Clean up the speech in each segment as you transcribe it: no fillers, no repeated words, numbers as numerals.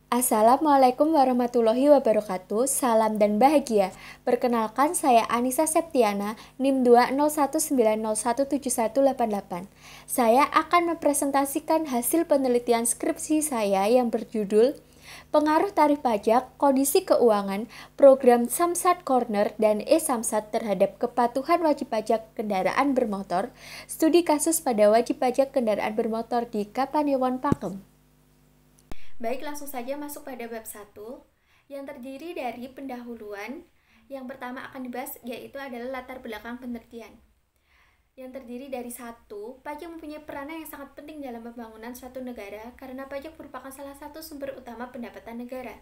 Assalamualaikum warahmatullahi wabarakatuh. Salam dan bahagia. Perkenalkan, saya Anissa Septiana, NIM 20190171188. Saya akan mempresentasikan hasil penelitian skripsi saya yang berjudul Pengaruh Tarif Pajak, Kondisi Keuangan, Program Samsat Corner dan e-Samsat terhadap kepatuhan wajib pajak kendaraan bermotor, studi kasus pada wajib pajak kendaraan bermotor di Kapanewon Pakem. Baik, langsung saja masuk pada bab 1 yang terdiri dari pendahuluan. Yang pertama akan dibahas yaitu adalah latar belakang penelitian. Yang terdiri dari satu, pajak mempunyai peranan yang sangat penting dalam pembangunan suatu negara karena pajak merupakan salah satu sumber utama pendapatan negara.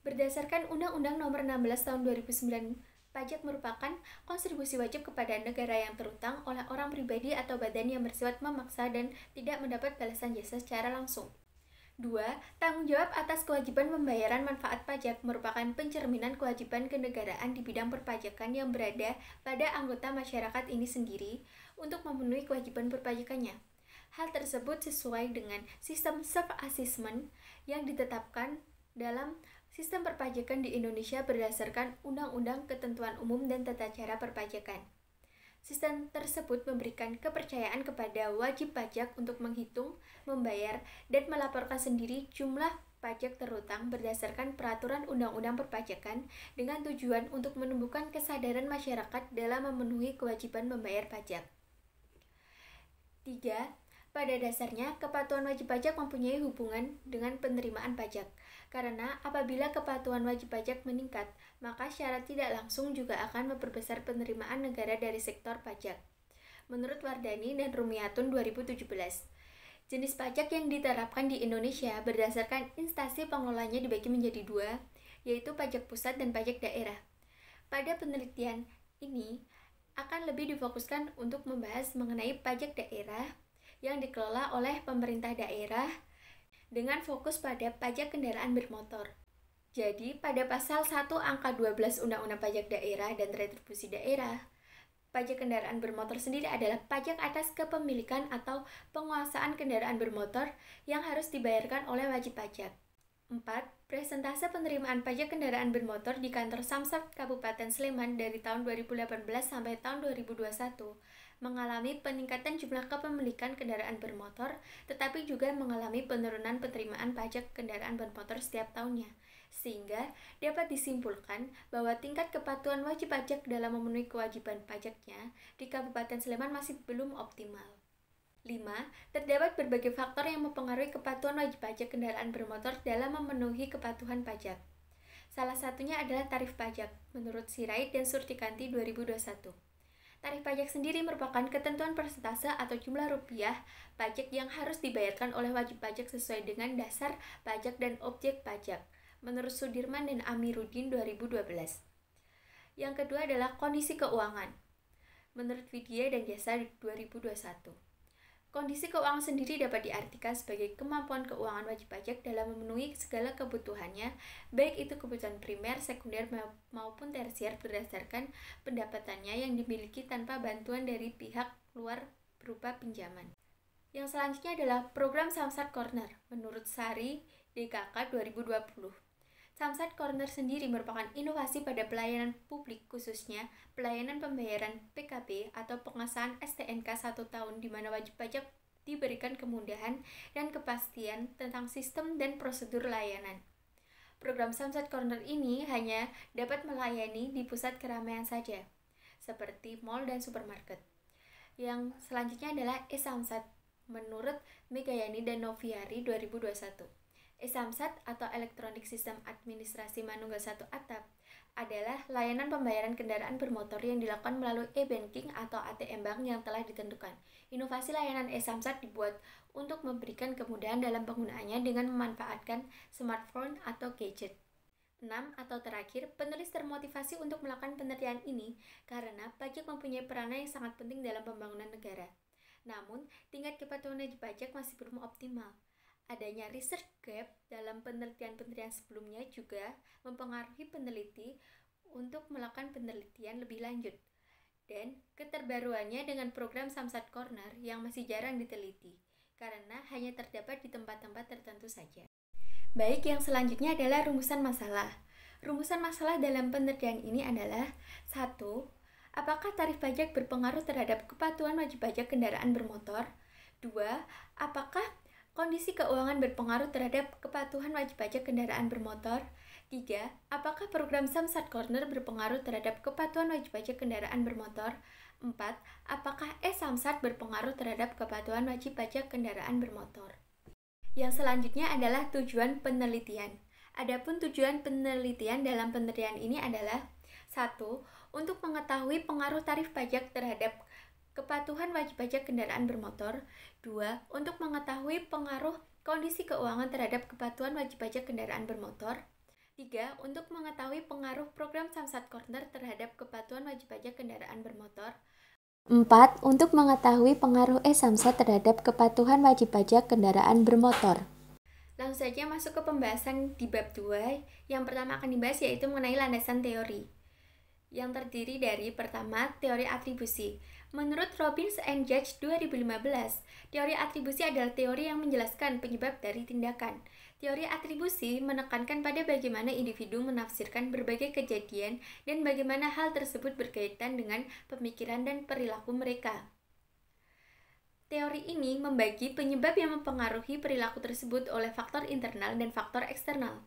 Berdasarkan Undang-Undang Nomor 16 Tahun 2009, pajak merupakan kontribusi wajib kepada negara yang terutang oleh orang pribadi atau badan yang bersifat memaksa dan tidak mendapat balasan jasa secara langsung. 2. Tanggung jawab atas kewajiban pembayaran manfaat pajak merupakan pencerminan kewajiban kenegaraan di bidang perpajakan yang berada pada anggota masyarakat ini sendiri untuk memenuhi kewajiban perpajakannya. Hal tersebut sesuai dengan sistem self-assessment yang ditetapkan dalam sistem perpajakan di Indonesia berdasarkan Undang-Undang Ketentuan Umum dan Tata Cara Perpajakan. Sistem tersebut memberikan kepercayaan kepada wajib pajak untuk menghitung, membayar, dan melaporkan sendiri jumlah pajak terutang berdasarkan peraturan undang-undang perpajakan dengan tujuan untuk menumbuhkan kesadaran masyarakat dalam memenuhi kewajiban membayar pajak. 3. Pada dasarnya, kepatuhan wajib pajak mempunyai hubungan dengan penerimaan pajak. Karena apabila kepatuhan wajib pajak meningkat, maka secara tidak langsung juga akan memperbesar penerimaan negara dari sektor pajak. Menurut Wardani dan Rumiatun 2017, jenis pajak yang diterapkan di Indonesia berdasarkan instansi pengelolanya dibagi menjadi dua, yaitu pajak pusat dan pajak daerah. Pada penelitian ini akan lebih difokuskan untuk membahas mengenai pajak daerah yang dikelola oleh pemerintah daerah dengan fokus pada pajak kendaraan bermotor. Jadi, pada pasal 1 angka 12 Undang-Undang Pajak Daerah dan Retribusi Daerah, pajak kendaraan bermotor sendiri adalah pajak atas kepemilikan atau penguasaan kendaraan bermotor yang harus dibayarkan oleh wajib pajak. 4. Presentase penerimaan pajak kendaraan bermotor di kantor Samsat Kabupaten Sleman dari tahun 2018 sampai tahun 2021 mengalami peningkatan jumlah kepemilikan kendaraan bermotor, tetapi juga mengalami penurunan penerimaan pajak kendaraan bermotor setiap tahunnya, sehingga dapat disimpulkan bahwa tingkat kepatuhan wajib pajak dalam memenuhi kewajiban pajaknya di Kabupaten Sleman masih belum optimal. 5. Terdapat berbagai faktor yang mempengaruhi kepatuhan wajib pajak kendaraan bermotor dalam memenuhi kepatuhan pajak. Salah satunya adalah tarif pajak, menurut Sirait dan Surtikanti 2021. Tarif pajak sendiri merupakan ketentuan persentase atau jumlah rupiah pajak yang harus dibayarkan oleh wajib pajak sesuai dengan dasar pajak dan objek pajak, menurut Sudirman dan Amiruddin 2012. Yang kedua adalah kondisi keuangan, menurut Widya dan Jasa 2021. Kondisi keuangan sendiri dapat diartikan sebagai kemampuan keuangan wajib pajak dalam memenuhi segala kebutuhannya, baik itu kebutuhan primer, sekunder, maupun tersier berdasarkan pendapatannya yang dimiliki tanpa bantuan dari pihak luar berupa pinjaman. Yang selanjutnya adalah program Samsat Corner, menurut Sari DKK 2020. Samsat Corner sendiri merupakan inovasi pada pelayanan publik, khususnya pelayanan pembayaran PKB atau pengesahan STNK 1 tahun, di mana wajib pajak diberikan kemudahan dan kepastian tentang sistem dan prosedur layanan. Program Samsat Corner ini hanya dapat melayani di pusat keramaian saja, seperti mal dan supermarket. Yang selanjutnya adalah e-Samsat, menurut Megayani dan Noviari 2021. e-Samsat atau Electronic System Administrasi Manunggal 1 ATAP adalah layanan pembayaran kendaraan bermotor yang dilakukan melalui e-banking atau ATM bank yang telah ditentukan. Inovasi layanan e-Samsat dibuat untuk memberikan kemudahan dalam penggunaannya dengan memanfaatkan smartphone atau gadget. 6. Atau terakhir, penulis termotivasi untuk melakukan penelitian ini karena pajak mempunyai peranan yang sangat penting dalam pembangunan negara. Namun, tingkat kepatuhan wajib pajak masih belum optimal. Adanya research gap dalam penelitian-penelitian sebelumnya juga mempengaruhi peneliti untuk melakukan penelitian lebih lanjut, dan keterbaruannya dengan program Samsat Corner yang masih jarang diteliti, karena hanya terdapat di tempat-tempat tertentu saja. Baik, yang selanjutnya adalah rumusan masalah. Rumusan masalah dalam pengertian ini adalah 1. Apakah tarif pajak berpengaruh terhadap kepatuhan wajib pajak kendaraan bermotor? 2. Apakah kondisi keuangan berpengaruh terhadap kepatuhan wajib pajak kendaraan bermotor? 3. Apakah program Samsat Corner berpengaruh terhadap kepatuhan wajib pajak kendaraan bermotor? 4. Apakah e-Samsat berpengaruh terhadap kepatuhan wajib pajak kendaraan bermotor? Yang selanjutnya adalah tujuan penelitian. Adapun tujuan penelitian dalam penelitian ini adalah 1. Untuk mengetahui pengaruh tarif pajak terhadap kepatuhan wajib pajak kendaraan bermotor. 2. Untuk mengetahui pengaruh kondisi keuangan terhadap kepatuhan wajib pajak kendaraan bermotor. 3. Untuk mengetahui pengaruh program Samsat Corner terhadap kepatuhan wajib pajak kendaraan bermotor. 4. Untuk mengetahui pengaruh e-Samsat terhadap kepatuhan wajib pajak kendaraan bermotor. Langsung saja masuk ke pembahasan di bab 2. Yang pertama akan dibahas yaitu mengenai landasan teori, yang terdiri dari pertama, teori atribusi. Menurut Robbins and Judge 2015, teori atribusi adalah teori yang menjelaskan penyebab dari tindakan. Teori atribusi menekankan pada bagaimana individu menafsirkan berbagai kejadian dan bagaimana hal tersebut berkaitan dengan pemikiran dan perilaku mereka. Teori ini membagi penyebab yang mempengaruhi perilaku tersebut oleh faktor internal dan faktor eksternal.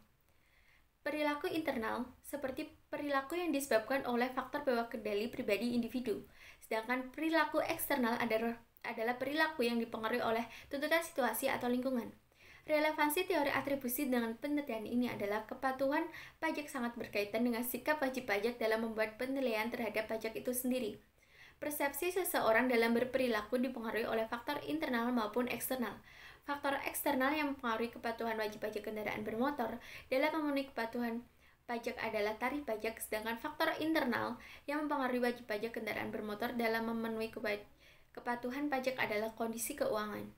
Perilaku internal seperti perilaku yang disebabkan oleh faktor bawah kendali pribadi individu, sedangkan perilaku eksternal adalah perilaku yang dipengaruhi oleh tuntutan situasi atau lingkungan. Relevansi teori atribusi dengan penelitian ini adalah kepatuhan pajak sangat berkaitan dengan sikap wajib pajak dalam membuat penilaian terhadap pajak itu sendiri. Persepsi seseorang dalam berperilaku dipengaruhi oleh faktor internal maupun eksternal. Faktor eksternal yang mempengaruhi kepatuhan wajib pajak kendaraan bermotor dalam memenuhi kepatuhan pajak adalah tarif pajak, sedangkan faktor internal yang mempengaruhi wajib pajak kendaraan bermotor dalam memenuhi kepatuhan pajak adalah kondisi keuangan.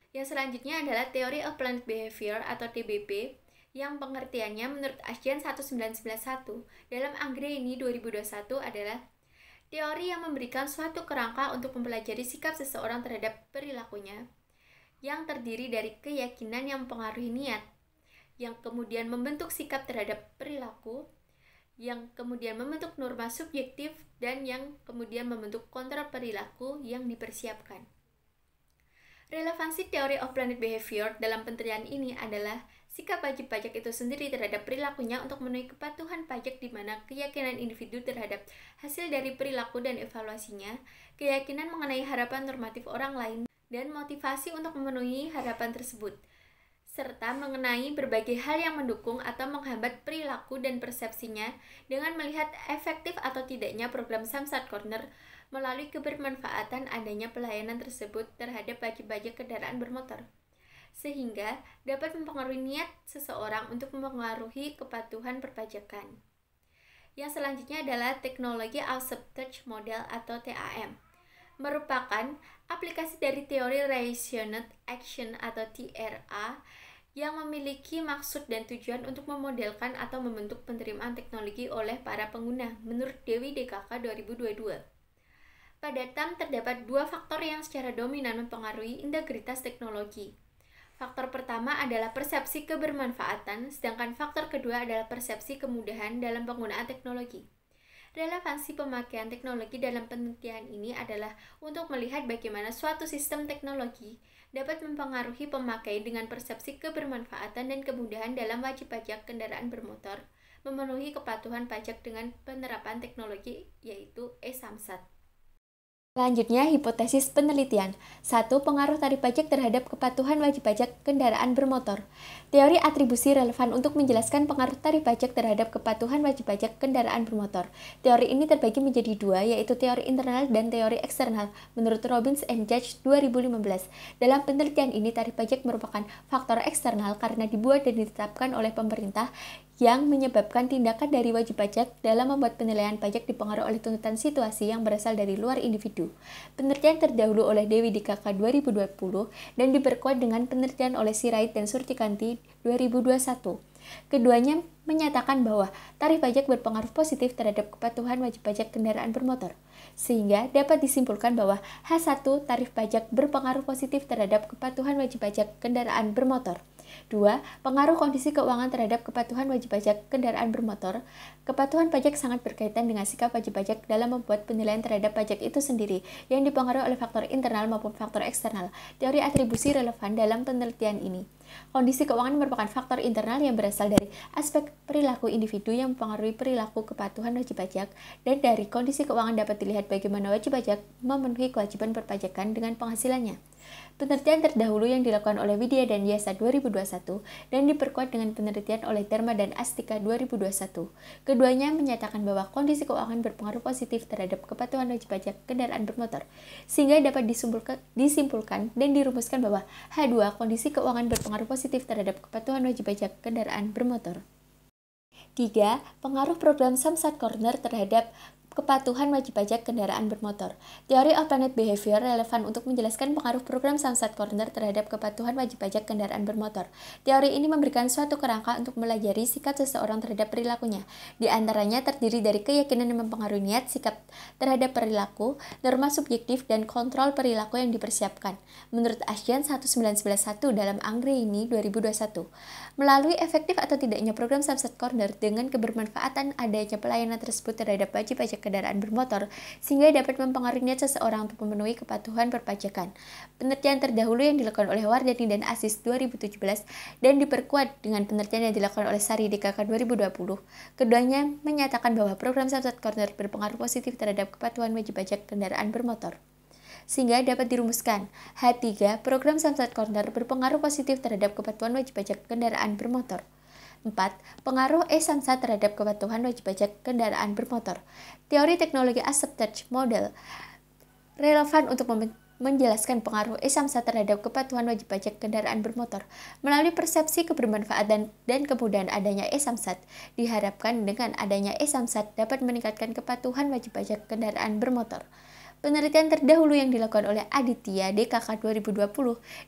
Yang selanjutnya adalah Theory of Planned Behavior atau TBP, yang pengertiannya menurut Ashjan 1991 dalam Anggreni 2021 adalah teori yang memberikan suatu kerangka untuk mempelajari sikap seseorang terhadap perilakunya, yang terdiri dari keyakinan yang mempengaruhi niat, yang kemudian membentuk sikap terhadap perilaku, yang kemudian membentuk norma subjektif, dan yang kemudian membentuk kontrol perilaku yang dipersiapkan. Relevansi teori of planned behavior dalam penelitian ini adalah sikap wajib pajak itu sendiri terhadap perilakunya untuk memenuhi kepatuhan pajak, di mana keyakinan individu terhadap hasil dari perilaku dan evaluasinya, keyakinan mengenai harapan normatif orang lain, dan motivasi untuk memenuhi harapan tersebut, serta mengenai berbagai hal yang mendukung atau menghambat perilaku dan persepsinya dengan melihat efektif atau tidaknya program Samsat Corner melalui kebermanfaatan adanya pelayanan tersebut terhadap wajib pajak kendaraan bermotor, sehingga dapat mempengaruhi niat seseorang untuk mempengaruhi kepatuhan perpajakan. Yang selanjutnya adalah teknologi Accepted Model atau TAM, merupakan aplikasi dari teori Rationed Action atau TRA yang memiliki maksud dan tujuan untuk memodelkan atau membentuk penerimaan teknologi oleh para pengguna menurut Dewi DKK 2022. Pada TAM terdapat dua faktor yang secara dominan mempengaruhi integritas teknologi. Faktor pertama adalah persepsi kebermanfaatan, sedangkan faktor kedua adalah persepsi kemudahan dalam penggunaan teknologi. Relevansi pemakaian teknologi dalam penelitian ini adalah untuk melihat bagaimana suatu sistem teknologi dapat mempengaruhi pemakai dengan persepsi kebermanfaatan dan kemudahan dalam wajib pajak kendaraan bermotor, memenuhi kepatuhan pajak dengan penerapan teknologi yaitu e-Samsat. Selanjutnya, hipotesis penelitian. 1. Pengaruh tarif pajak terhadap kepatuhan wajib pajak kendaraan bermotor. Teori atribusi relevan untuk menjelaskan pengaruh tarif pajak terhadap kepatuhan wajib pajak kendaraan bermotor. Teori ini terbagi menjadi dua, yaitu teori internal dan teori eksternal, menurut Robbins and Judge 2015. Dalam penelitian ini, tarif pajak merupakan faktor eksternal karena dibuat dan ditetapkan oleh pemerintah yang menyebabkan tindakan dari wajib pajak dalam membuat penilaian pajak dipengaruhi oleh tuntutan situasi yang berasal dari luar individu. Penelitian terdahulu oleh Dewi DKK 2020 dan diperkuat dengan penelitian oleh Sirait dan Surtikanti 2021. Keduanya menyatakan bahwa tarif pajak berpengaruh positif terhadap kepatuhan wajib pajak kendaraan bermotor, sehingga dapat disimpulkan bahwa H1 tarif pajak berpengaruh positif terhadap kepatuhan wajib pajak kendaraan bermotor. 2. Pengaruh kondisi keuangan terhadap kepatuhan wajib pajak kendaraan bermotor. Kepatuhan pajak sangat berkaitan dengan sikap wajib pajak dalam membuat penilaian terhadap pajak itu sendiri, yang dipengaruhi oleh faktor internal maupun faktor eksternal. Teori atribusi relevan dalam penelitian ini. Kondisi keuangan merupakan faktor internal yang berasal dari aspek perilaku individu yang mempengaruhi perilaku kepatuhan wajib pajak, dan dari kondisi keuangan dapat dilihat bagaimana wajib pajak memenuhi kewajiban perpajakan dengan penghasilannya. Penelitian terdahulu yang dilakukan oleh Widya dan Yasa 2021 dan diperkuat dengan penelitian oleh Dharma dan Astika 2021. Keduanya menyatakan bahwa kondisi keuangan berpengaruh positif terhadap kepatuhan wajib pajak kendaraan bermotor, sehingga dapat disimpulkan dan dirumuskan bahwa H2 kondisi keuangan berpengaruh positif terhadap kepatuhan wajib pajak kendaraan bermotor. 3. Pengaruh program Samsat Corner terhadap kepatuhan wajib pajak kendaraan bermotor. Teori of Planet Behavior relevan untuk menjelaskan pengaruh program Samsat Corner terhadap kepatuhan wajib pajak kendaraan bermotor. Teori ini memberikan suatu kerangka untuk melajari sikap seseorang terhadap perilakunya. Di antaranya terdiri dari keyakinan yang mempengaruhi niat, sikap terhadap perilaku, norma subjektif, dan kontrol perilaku yang dipersiapkan. Menurut Ashyan 1911 dalam Anggreni 2021. Melalui efektif atau tidaknya program Samsat Corner dengan kebermanfaatan adanya pelayanan tersebut terhadap wajib pajak kendaraan bermotor, sehingga dapat mempengaruhi niat seseorang untuk memenuhi kepatuhan perpajakan. Penelitian terdahulu yang dilakukan oleh Wardani dan Asis 2017 dan diperkuat dengan penelitian yang dilakukan oleh Sari DKK 2020. Keduanya menyatakan bahwa program Samsat Corner berpengaruh positif terhadap kepatuhan wajib pajak kendaraan bermotor. Sehingga dapat dirumuskan, H3, program Samsat Corner berpengaruh positif terhadap kepatuhan wajib pajak kendaraan bermotor. 4. Pengaruh e-Samsat terhadap kepatuhan wajib pajak kendaraan bermotor. Teori teknologi acceptance model relevan untuk menjelaskan pengaruh e-Samsat terhadap kepatuhan wajib pajak kendaraan bermotor. Melalui persepsi kebermanfaatan dan kemudahan adanya e-Samsat, diharapkan dengan adanya e-Samsat dapat meningkatkan kepatuhan wajib pajak kendaraan bermotor. Penelitian terdahulu yang dilakukan oleh Aditya DKK 2020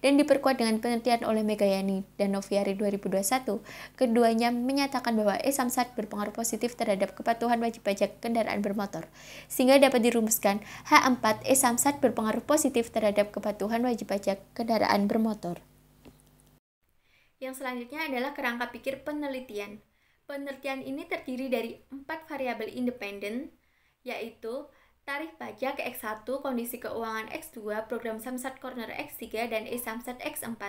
dan diperkuat dengan penelitian oleh Megayani dan Noviari 2021. Keduanya menyatakan bahwa e-Samsat berpengaruh positif terhadap kepatuhan wajib pajak kendaraan bermotor, sehingga dapat dirumuskan H4 e-Samsat berpengaruh positif terhadap kepatuhan wajib pajak kendaraan bermotor. Yang selanjutnya adalah kerangka pikir penelitian. Penelitian ini terdiri dari 4 variabel independen, yaitu tarif pajak X1, kondisi keuangan X2, program Samsat Corner X3, dan e-Samsat X4.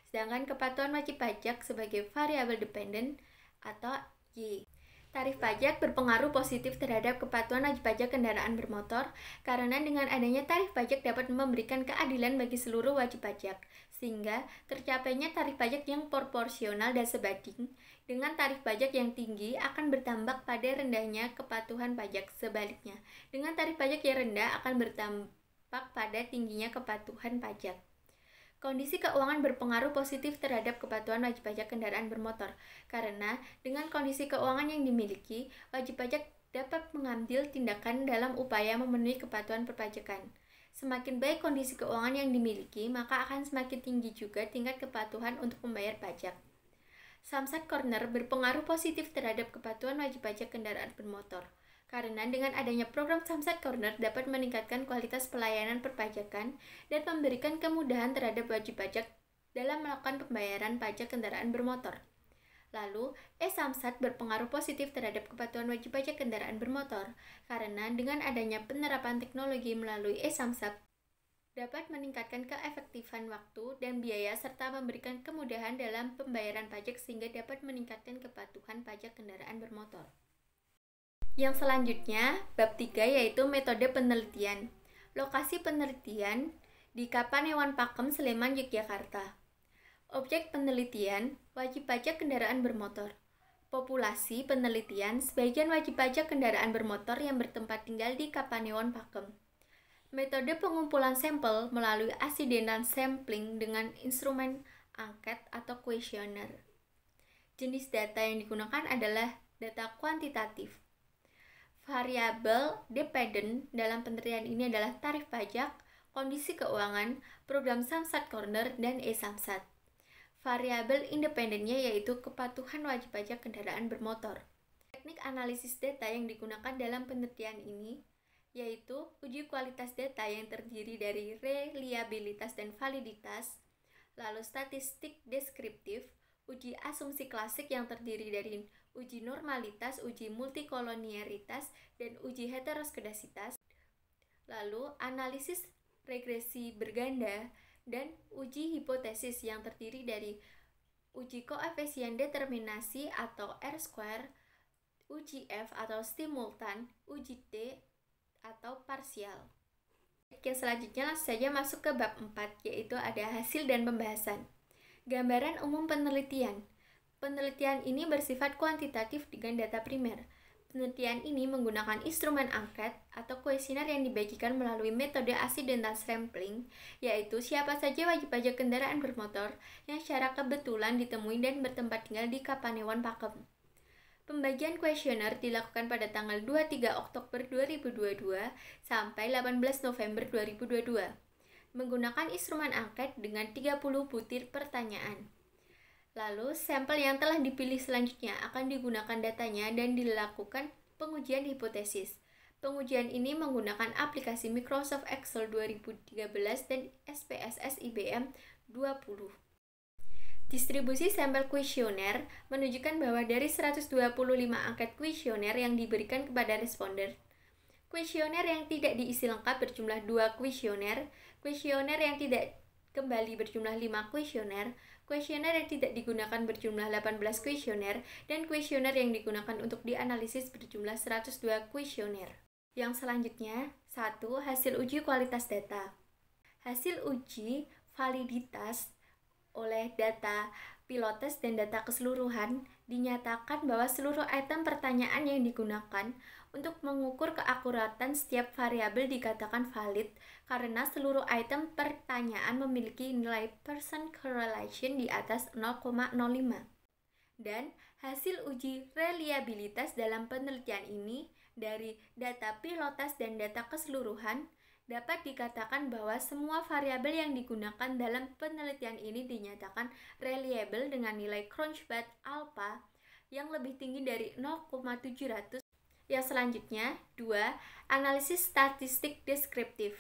Sedangkan kepatuhan wajib pajak sebagai variabel dependen atau Y. Tarif pajak berpengaruh positif terhadap kepatuhan wajib pajak kendaraan bermotor karena dengan adanya tarif pajak dapat memberikan keadilan bagi seluruh wajib pajak, sehingga tercapainya tarif pajak yang proporsional dan sebanding dengan tarif pajak yang tinggi akan berdampak pada rendahnya kepatuhan pajak. Sebaliknya, dengan tarif pajak yang rendah akan berdampak pada tingginya kepatuhan pajak. Kondisi keuangan berpengaruh positif terhadap kepatuhan wajib pajak kendaraan bermotor, karena dengan kondisi keuangan yang dimiliki, wajib pajak dapat mengambil tindakan dalam upaya memenuhi kepatuhan perpajakan. Semakin baik kondisi keuangan yang dimiliki, maka akan semakin tinggi juga tingkat kepatuhan untuk membayar pajak. Samsat Corner berpengaruh positif terhadap kepatuhan wajib pajak kendaraan bermotor, karena dengan adanya program Samsat Corner dapat meningkatkan kualitas pelayanan perpajakan dan memberikan kemudahan terhadap wajib pajak dalam melakukan pembayaran pajak kendaraan bermotor. Lalu, e-Samsat berpengaruh positif terhadap kepatuhan wajib pajak kendaraan bermotor, karena dengan adanya penerapan teknologi melalui e-Samsat dapat meningkatkan keefektifan waktu dan biaya serta memberikan kemudahan dalam pembayaran pajak sehingga dapat meningkatkan kepatuhan pajak kendaraan bermotor. Yang selanjutnya, bab 3 yaitu metode penelitian. Lokasi penelitian di Kapanewon Pakem, Sleman, Yogyakarta. Objek penelitian, wajib pajak kendaraan bermotor. Populasi penelitian, sebagian wajib pajak kendaraan bermotor yang bertempat tinggal di Kapanewon Pakem. Metode pengumpulan sampel melalui accidental sampling dengan instrumen angket atau kuesioner. Jenis data yang digunakan adalah data kuantitatif. Variabel dependent dalam penelitian ini adalah tarif pajak, kondisi keuangan, program Samsat Corner, dan e-Samsat. Variabel independennya yaitu kepatuhan wajib pajak kendaraan bermotor. Teknik analisis data yang digunakan dalam penelitian ini yaitu uji kualitas data yang terdiri dari reliabilitas dan validitas, lalu statistik deskriptif, uji asumsi klasik yang terdiri dari uji normalitas, uji multikolonialitas, dan uji heteroskedasitas, lalu analisis regresi berganda, dan uji hipotesis yang terdiri dari uji koefisien determinasi atau R-square, uji F atau simultan, uji T atau parsial. Oke, selanjutnya langsung saja masuk ke bab 4, yaitu ada hasil dan pembahasan. Gambaran umum penelitian. Penelitian ini bersifat kuantitatif dengan data primer. Penelitian ini menggunakan instrumen angket atau kuesioner yang dibagikan melalui metode accidental sampling, yaitu siapa saja wajib pajak kendaraan bermotor yang secara kebetulan ditemui dan bertempat tinggal di Kapanewon Pakem. Pembagian kuesioner dilakukan pada tanggal 23 Oktober 2022 sampai 18 November 2022, menggunakan instrumen angket dengan 30 butir pertanyaan. Lalu, sampel yang telah dipilih selanjutnya akan digunakan datanya dan dilakukan pengujian hipotesis. Pengujian ini menggunakan aplikasi Microsoft Excel 2013 dan SPSS IBM 20. Distribusi sampel kuesioner menunjukkan bahwa dari 125 angket kuesioner yang diberikan kepada responden, kuesioner yang tidak diisi lengkap berjumlah 2 kuesioner, kuesioner yang tidak kembali berjumlah 5 kuesioner, kuesioner yang tidak digunakan berjumlah 18 kuesioner, dan kuesioner yang digunakan untuk dianalisis berjumlah 102 kuesioner. Yang selanjutnya, 1. Hasil uji kualitas data. Hasil uji validitas oleh data pilotes dan data keseluruhan dinyatakan bahwa seluruh item pertanyaan yang digunakan untuk mengukur keakuratan setiap variabel dikatakan valid karena seluruh item pertanyaan memiliki nilai Pearson correlation di atas 0,05. Dan hasil uji reliabilitas dalam penelitian ini dari data pilotes dan data keseluruhan dapat dikatakan bahwa semua variabel yang digunakan dalam penelitian ini dinyatakan reliable dengan nilai Cronchbad alpha yang lebih tinggi dari 0,700. Yang selanjutnya, 2. Analisis statistik deskriptif.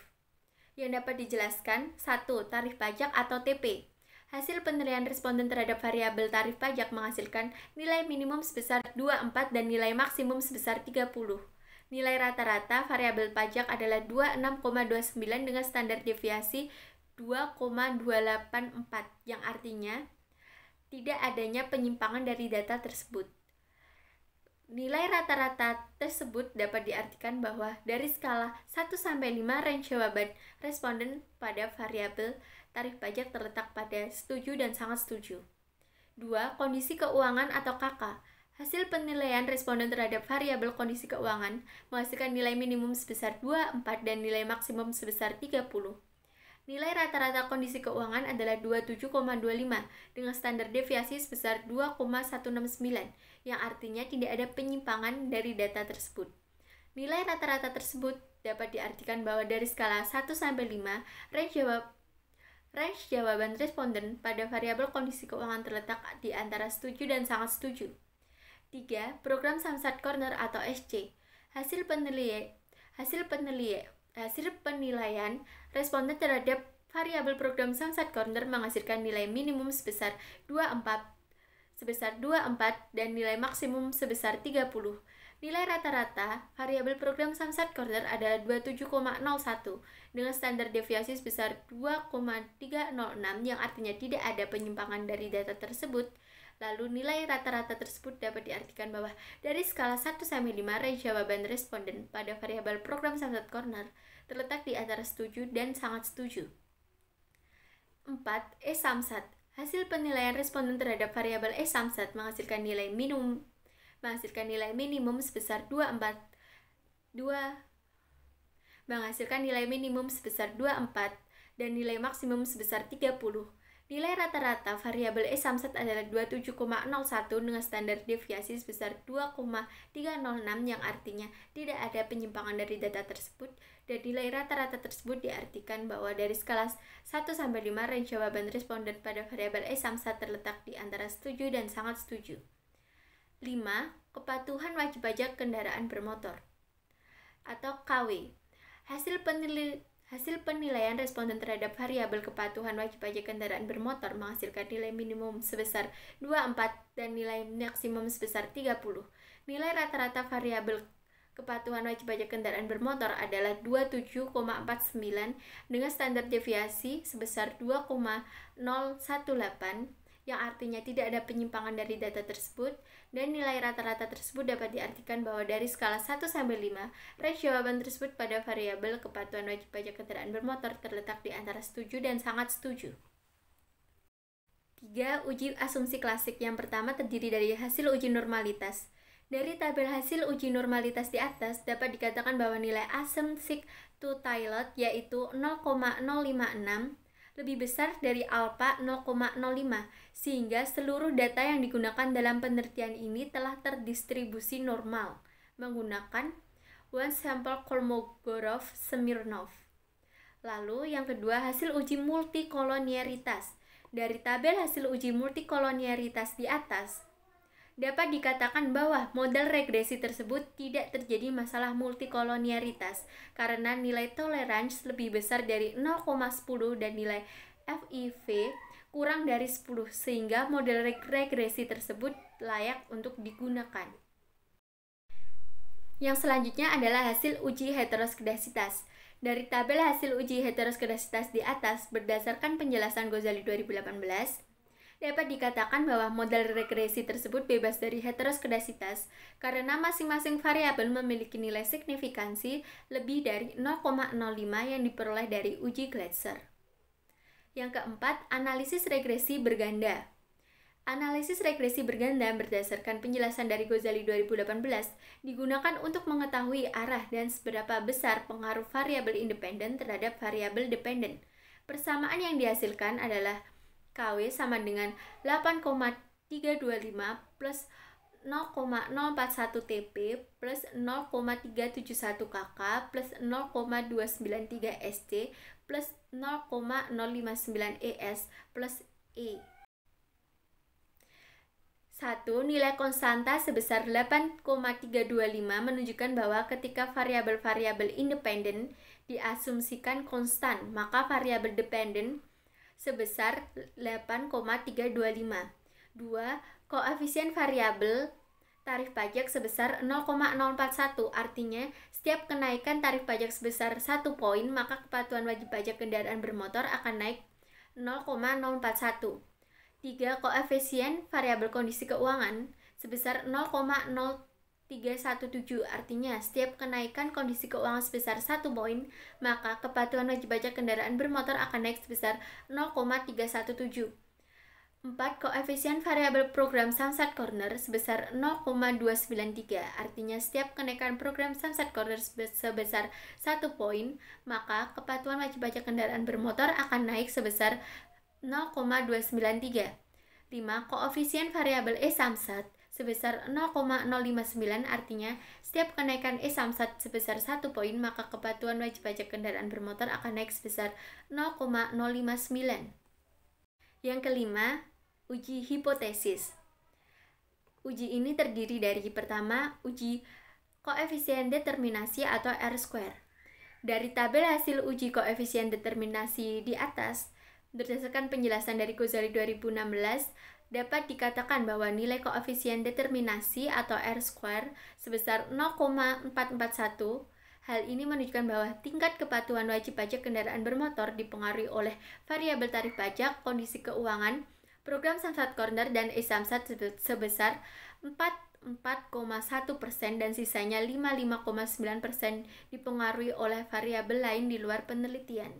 Yang dapat dijelaskan, 1. Tarif pajak atau TP. Hasil penilaian responden terhadap variabel tarif pajak menghasilkan nilai minimum sebesar 24 dan nilai maksimum sebesar 30. Nilai rata-rata variabel pajak adalah 26,29 dengan standar deviasi 2,284, yang artinya tidak adanya penyimpangan dari data tersebut. Nilai rata-rata tersebut dapat diartikan bahwa dari skala 1-5 range jawaban responden pada variabel tarif pajak terletak pada setuju dan sangat setuju. 2. Kondisi keuangan atau KK. Hasil penilaian responden terhadap variabel kondisi keuangan menghasilkan nilai minimum sebesar 24 dan nilai maksimum sebesar 30. Nilai rata-rata kondisi keuangan adalah 27,25 dengan standar deviasi sebesar 2,169, yang artinya tidak ada penyimpangan dari data tersebut. Nilai rata-rata tersebut dapat diartikan bahwa dari skala 1-5, range jawaban responden pada variabel kondisi keuangan terletak di antara setuju dan sangat setuju. 3. Program Samsat Corner atau SC. Hasil penilaian responden terhadap variabel program Samsat Corner menghasilkan nilai minimum sebesar 24 dan nilai maksimum sebesar 30. Nilai rata-rata variabel program Samsat Corner adalah 27,01 dengan standar deviasi sebesar 2,306, yang artinya tidak ada penyimpangan dari data tersebut. Lalu nilai rata-rata tersebut dapat diartikan bahwa dari skala 1-5 range jawaban responden pada variabel program Samsat Corner terletak di antara setuju dan sangat setuju. 4. E-Samsat. Hasil penilaian responden terhadap variabel E-Samsat menghasilkan nilai minimum sebesar 24 dan nilai maksimum sebesar 30. Nilai rata-rata variabel E-Samsat adalah 27,01 dengan standar deviasi sebesar 2,306, yang artinya tidak ada penyimpangan dari data tersebut, dan nilai rata-rata tersebut diartikan bahwa dari skala 1-5 range jawaban responden pada variabel E-Samsat terletak di antara setuju dan sangat setuju. 5. Kepatuhan wajib pajak kendaraan bermotor atau KW. Hasil penilaian responden terhadap variabel kepatuhan wajib pajak kendaraan bermotor menghasilkan nilai minimum sebesar 24 dan nilai maksimum sebesar 30. Nilai rata-rata variabel kepatuhan wajib pajak kendaraan bermotor adalah 27,49 dengan standar deviasi sebesar 2,018, yang artinya tidak ada penyimpangan dari data tersebut, dan nilai rata-rata tersebut dapat diartikan bahwa dari skala 1 sampai 5, range jawaban tersebut pada variabel kepatuhan wajib pajak kendaraan bermotor terletak di antara setuju dan sangat setuju. 3. Uji asumsi klasik. Yang pertama terdiri dari hasil uji normalitas. Dari tabel hasil uji normalitas di atas dapat dikatakan bahwa nilai asumsi to Taylor yaitu 0,056 lebih besar dari alfa 0,05, sehingga seluruh data yang digunakan dalam penelitian ini telah terdistribusi normal menggunakan one sample Kolmogorov-Smirnov. Lalu yang kedua, hasil uji multikolonialitas. Dari tabel hasil uji multikolonialitas di atas dapat dikatakan bahwa model regresi tersebut tidak terjadi masalah multikolonialitas karena nilai toleransi lebih besar dari 0,10 dan nilai FIV kurang dari 10, sehingga model regresi tersebut layak untuk digunakan. Yang selanjutnya adalah hasil uji heteroskedasitas. Dari tabel hasil uji heteroskedasitas di atas berdasarkan penjelasan Ghazali 2018, dapat dikatakan bahwa model regresi tersebut bebas dari heteroskedasitas karena masing-masing variabel memiliki nilai signifikansi lebih dari 0,05 yang diperoleh dari uji Glatzer. Yang keempat, analisis regresi berganda. Analisis regresi berganda berdasarkan penjelasan dari Ghazali 2018 digunakan untuk mengetahui arah dan seberapa besar pengaruh variabel independen terhadap variabel dependen. Persamaan yang dihasilkan adalah KW sama dengan 8,325 plus 0,041 TP plus 0,371 KK plus 0,293 ST plus 0,059 ES plus E. 1. Nilai konstanta sebesar 8,325 menunjukkan bahwa ketika variabel-variabel independen diasumsikan konstan, maka variabel dependen sebesar 8,325. 2. Koefisien variabel tarif pajak sebesar 0,041, artinya setiap kenaikan tarif pajak sebesar 1 poin, maka kepatuhan wajib pajak kendaraan bermotor akan naik 0,041. 3. Koefisien variabel kondisi keuangan sebesar 0,0317, artinya setiap kenaikan kondisi keuangan sebesar 1 poin, maka kepatuhan wajib pajak kendaraan bermotor akan naik sebesar 0,317. 4. Koefisien variabel program Samsat Corner sebesar 0,293, artinya setiap kenaikan program Samsat Corner sebesar 1 poin, maka kepatuhan wajib pajak kendaraan bermotor akan naik sebesar 0,293. 5. Koefisien variabel E-Samsat sebesar 0,059, artinya setiap kenaikan E-Samsat sebesar 1 poin, maka kepatuhan wajib pajak kendaraan bermotor akan naik sebesar 0,059. Yang kelima, uji hipotesis. Uji ini terdiri dari pertama, uji koefisien determinasi atau R-square. Dari tabel hasil uji koefisien determinasi di atas, berdasarkan penjelasan dari Ghazali 2016, dapat dikatakan bahwa nilai koefisien determinasi atau R-square sebesar 0,441. Hal ini menunjukkan bahwa tingkat kepatuhan wajib pajak kendaraan bermotor dipengaruhi oleh variabel tarif pajak, kondisi keuangan, program Samsat Corner, dan E-Samsat sebesar 44,1% dan sisanya 55,9% dipengaruhi oleh variabel lain di luar penelitian.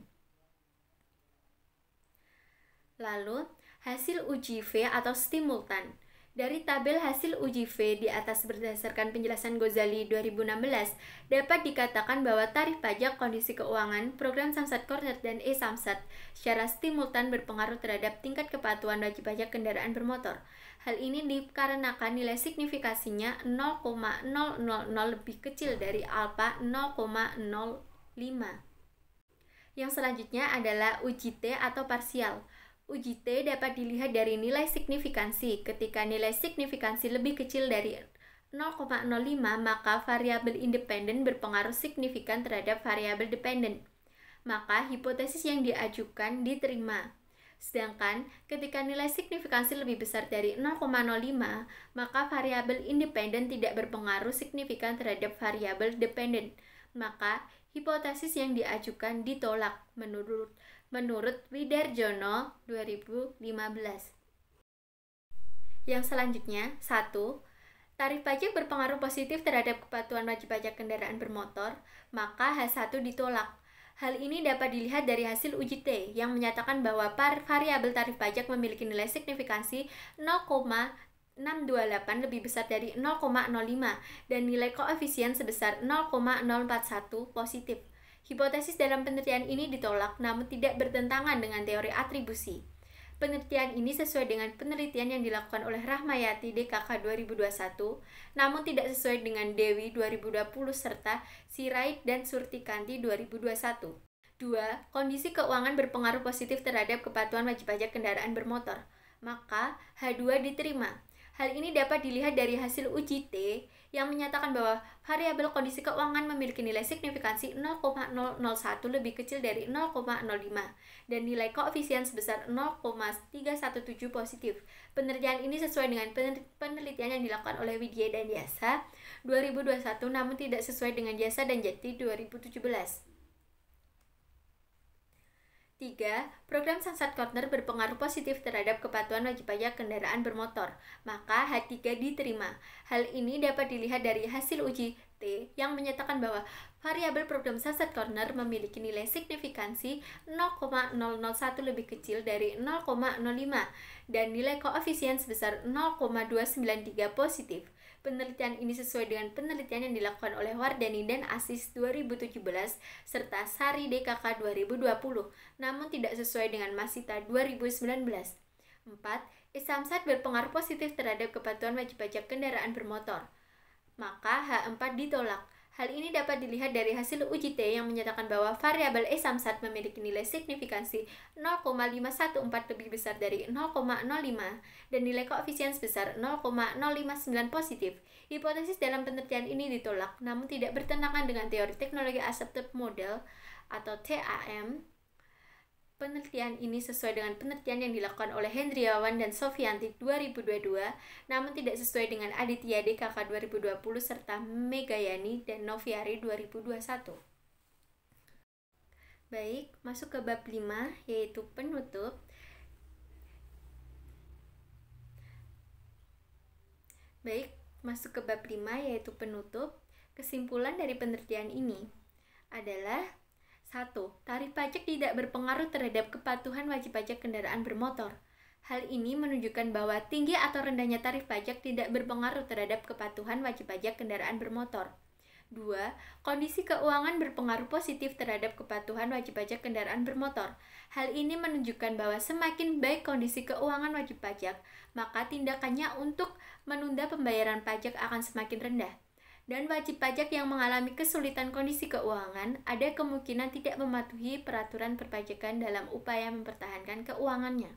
Lalu, hasil uji V atau simultan. Dari tabel hasil uji V di atas berdasarkan penjelasan Ghazali 2016, dapat dikatakan bahwa tarif pajak, kondisi keuangan, program Samsat Corner, dan E-Samsat secara simultan berpengaruh terhadap tingkat kepatuhan wajib pajak kendaraan bermotor. Hal ini dikarenakan nilai signifikasinya 0,000 lebih kecil dari alfa 0,05. Yang selanjutnya adalah uji T atau parsial. Uji T dapat dilihat dari nilai signifikansi. Ketika nilai signifikansi lebih kecil dari 0,05, maka variabel independen berpengaruh signifikan terhadap variabel dependen. maka hipotesis yang diajukan diterima. Sedangkan ketika nilai signifikansi lebih besar dari 0,05, maka variabel independen tidak berpengaruh signifikan terhadap variabel dependen. Maka hipotesis yang diajukan ditolak menurut Widarjono 2015. Yang selanjutnya, 1. Tarif pajak berpengaruh positif terhadap kepatuhan wajib pajak kendaraan bermotor, maka H1 ditolak. Hal ini dapat dilihat dari hasil uji T yang menyatakan bahwa variabel tarif pajak memiliki nilai signifikansi 0,628 lebih besar dari 0,05 dan nilai koefisien sebesar 0,041 positif. Hipotesis dalam penelitian ini ditolak namun tidak bertentangan dengan teori atribusi. Penelitian ini sesuai dengan penelitian yang dilakukan oleh Rahmayati DKK 2021, namun tidak sesuai dengan Dewi 2020 serta Sirait dan Surtikanti 2021. 2. Kondisi keuangan berpengaruh positif terhadap kepatuhan wajib pajak kendaraan bermotor, maka H2 diterima. Hal ini dapat dilihat dari hasil uji T yang menyatakan bahwa variabel kondisi keuangan memiliki nilai signifikansi 0,001 lebih kecil dari 0,05 dan nilai koefisien sebesar 0,317 positif. Penelitian ini sesuai dengan penelitian yang dilakukan oleh Widya dan Yasa 2021 namun tidak sesuai dengan Jasa dan Jati 2017. 3. Program Samsat Corner berpengaruh positif terhadap kepatuhan wajib pajak kendaraan bermotor, maka H3 diterima. Hal ini dapat dilihat dari hasil uji T yang menyatakan bahwa variabel program Samsat Corner memiliki nilai signifikansi 0,001 lebih kecil dari 0,05 dan nilai koefisien sebesar 0,293 positif. Penelitian ini sesuai dengan penelitian yang dilakukan oleh Wardani dan Asis 2017 serta Sari DKK 2020, namun tidak sesuai dengan Masita 2019. 4. E-Samsat berpengaruh positif terhadap kepatuhan wajib pajak kendaraan bermotor, maka H4 ditolak. Hal ini dapat dilihat dari hasil uji T yang menyatakan bahwa variabel E-Samsat memiliki nilai signifikansi 0,514 lebih besar dari 0,05 dan nilai koefisien sebesar 0,059 positif. Hipotesis dalam penelitian ini ditolak, namun tidak bertentangan dengan teori teknologi accepted model atau TAM. Penelitian ini sesuai dengan penelitian yang dilakukan oleh Hendriawan dan Sofianti 2022, namun tidak sesuai dengan Aditya DKK 2020 serta Megayani dan Noviari 2021. Baik, masuk ke bab 5 yaitu penutup. Baik, masuk ke bab 5 yaitu penutup. Kesimpulan dari penelitian ini adalah 1. Tarif pajak tidak berpengaruh terhadap kepatuhan wajib pajak kendaraan bermotor. Hal ini menunjukkan bahwa tinggi atau rendahnya tarif pajak tidak berpengaruh terhadap kepatuhan wajib pajak kendaraan bermotor. 2. Kondisi keuangan berpengaruh positif terhadap kepatuhan wajib pajak kendaraan bermotor. Hal ini menunjukkan bahwa semakin baik kondisi keuangan wajib pajak, maka tindakannya untuk menunda pembayaran pajak akan semakin rendah. Dan wajib pajak yang mengalami kesulitan kondisi keuangan ada kemungkinan tidak mematuhi peraturan perpajakan dalam upaya mempertahankan keuangannya.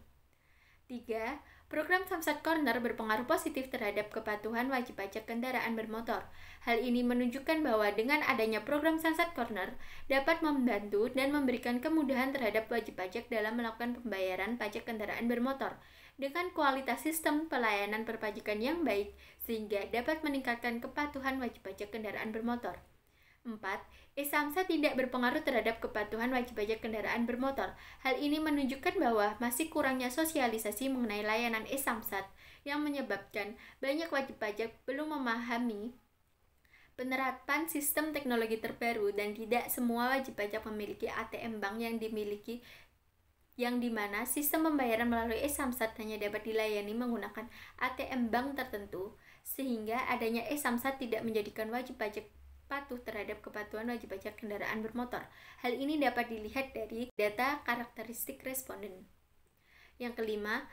3. Program Samsat Corner berpengaruh positif terhadap kepatuhan wajib pajak kendaraan bermotor. Hal ini menunjukkan bahwa dengan adanya program Samsat Corner dapat membantu dan memberikan kemudahan terhadap wajib pajak dalam melakukan pembayaran pajak kendaraan bermotor dengan kualitas sistem pelayanan perpajakan yang baik sehingga dapat meningkatkan kepatuhan wajib pajak kendaraan bermotor. 4. E-Samsat tidak berpengaruh terhadap kepatuhan wajib pajak kendaraan bermotor. Hal ini menunjukkan bahwa masih kurangnya sosialisasi mengenai layanan E-Samsat yang menyebabkan banyak wajib pajak belum memahami penerapan sistem teknologi terbaru dan tidak semua wajib pajak memiliki ATM bank yang dimana sistem pembayaran melalui E-Samsat hanya dapat dilayani menggunakan ATM bank tertentu, sehingga adanya E-Samsat tidak menjadikan wajib pajak patuh terhadap kepatuhan wajib pajak kendaraan bermotor. Hal ini dapat dilihat dari data karakteristik responden. Yang kelima,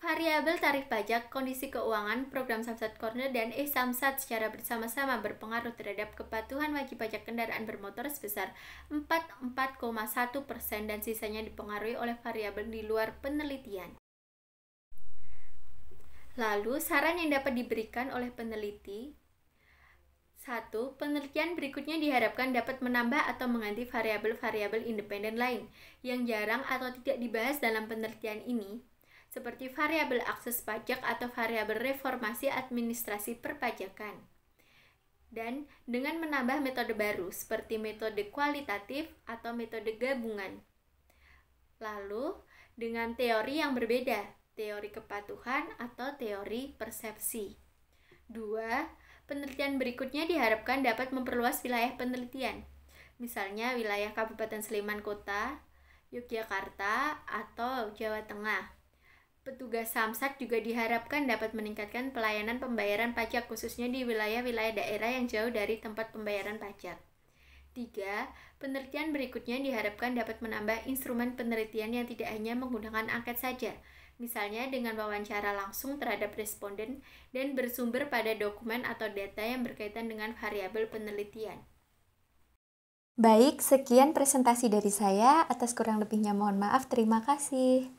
variabel tarif pajak, kondisi keuangan, program Samsat Corner, dan E-Samsat secara bersama-sama berpengaruh terhadap kepatuhan wajib pajak kendaraan bermotor sebesar 44,1% dan sisanya dipengaruhi oleh variabel di luar penelitian. Lalu, saran yang dapat diberikan oleh peneliti. 1. Penelitian berikutnya diharapkan dapat menambah atau mengganti variabel-variabel independen lain yang jarang atau tidak dibahas dalam penelitian ini, seperti variabel akses pajak atau variabel reformasi administrasi perpajakan. Dan dengan menambah metode baru seperti metode kualitatif atau metode gabungan. Lalu, dengan teori yang berbeda, teori kepatuhan atau teori persepsi. 2. Penelitian berikutnya diharapkan dapat memperluas wilayah penelitian, misalnya wilayah Kabupaten Sleman Kota, Yogyakarta, atau Jawa Tengah. Petugas Samsat juga diharapkan dapat meningkatkan pelayanan pembayaran pajak khususnya di wilayah-wilayah daerah yang jauh dari tempat pembayaran pajak. 3. Penelitian berikutnya diharapkan dapat menambah instrumen penelitian yang tidak hanya menggunakan angket saja, misalnya dengan wawancara langsung terhadap responden dan bersumber pada dokumen atau data yang berkaitan dengan variabel penelitian. Baik, sekian presentasi dari saya. Atas kurang lebihnya mohon maaf. Terima kasih.